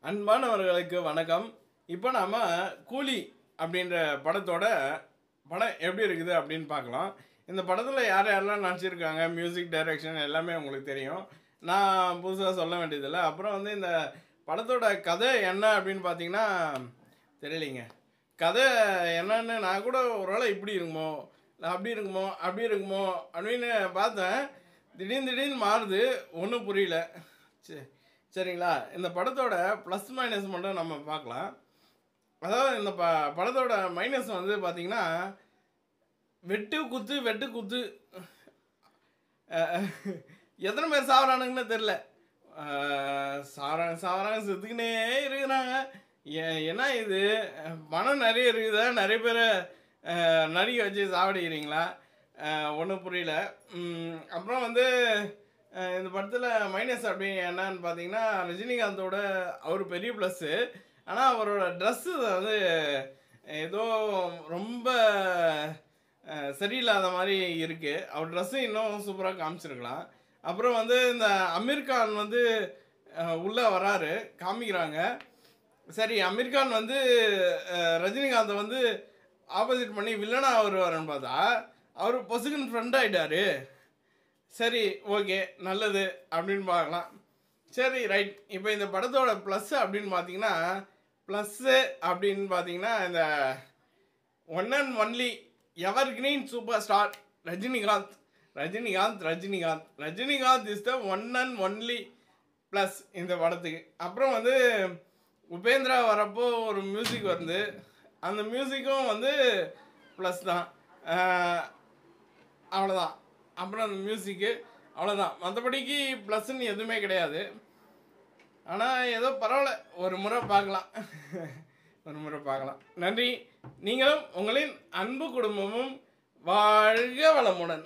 அன்பானவர்களுக்கு வணக்கம். இப்போ நாம கூலி அப்படின்ற படத்தோட படம் எப்படி இருக்குது அப்படின்னு பார்க்கலாம். இந்த படத்தில் யார் யாரெல்லாம் நடிச்சிருக்காங்க, மியூசிக் டைரக்ஷன் எல்லாமே உங்களுக்கு தெரியும். நான் புதுசாக சொல்ல வேண்டியதில்லை. அப்புறம் வந்து இந்த படத்தோட கதை என்ன அப்படின்னு பார்த்தீங்கன்னா தெரியலைங்க. கதை என்னன்னு நான் கூட ஒருவேளை இப்படி இருக்குமோ இல்லை அப்படி இருக்குமோ அப்படி இருக்குமோ அப்படின்னு பார்த்தேன். திடீர்னு மாறுது, ஒன்றும் புரியல. சரி, சரிங்களா. இந்த படத்தோட ப்ளஸ் மைனஸ் மட்டும் நம்ம பார்க்கலாம். அதாவது இந்த படத்தோட மைனஸ் வந்து பார்த்திங்கன்னா வெட்டு குத்து எத்தனை பேர் சாவறானுங்கன்னு தெரில. சாவறாங்க செத்துக்கினே இருக்கிறாங்க. ஏன்னா இது பணம் நிறைய இருக்குதா, நிறைய பேரை நடிக்க வச்சு சாவடிக்கிறீங்களா, ஒன்றும் புரியல. அப்புறம் வந்து இந்த படத்தில் மைனஸ் அப்படி என்னன்னு பார்த்தீங்கன்னா ரஜினிகாந்தோட அவர் பெரிய ப்ளஸ்ஸு. ஆனால் அவரோட ட்ரெஸ்ஸு வந்து ஏதோ ரொம்ப சரியில்லாத மாதிரி இருக்குது. அவர் ட்ரெஸ்ஸு இன்னும் சூப்பராக காமிச்சிருக்கலாம். அப்புறம் வந்து இந்த அமீர் கான் வந்து உள்ளே வராரு, காமிக்கிறாங்க. சரி, அமீர் கான் வந்து ரஜினிகாந்தை வந்து ஆப்போசிட் பண்ணி வில்லனாக வருவாருன்னு பார்த்தா அவர் பொசுக்குன்னு ஃப்ரெண்ட் ஆகிட்டார். சரி, ஓகே, நல்லது அப்படின்னு பார்க்கலாம். சரி, ரைட். இப்போ இந்த படத்தோட ப்ளஸ்ஸு அப்படின்னு பார்த்தீங்கன்னா இந்த one and only ever green super star Rajinikanth is the one and only plus இந்த படத்துக்கு. அப்புறம் வந்து உபேந்திரா வரப்போ ஒரு மியூசிக் வந்து அந்த மியூசிக்கும் வந்து ப்ளஸ் தான். அவ்வளோதான். அப்புறம் அந்த மியூசிக்கு அவ்வளோதான். மற்றபடிக்கு ப்ளஸ்ன்னு எதுவுமே கிடையாது. ஆனால் ஏதோ பரவாயில்ல, ஒரு முறை பார்க்கலாம். நன்றி. நீங்களும் உங்களின் அன்பு குடும்பமும் வாழ்க வளமுடன்.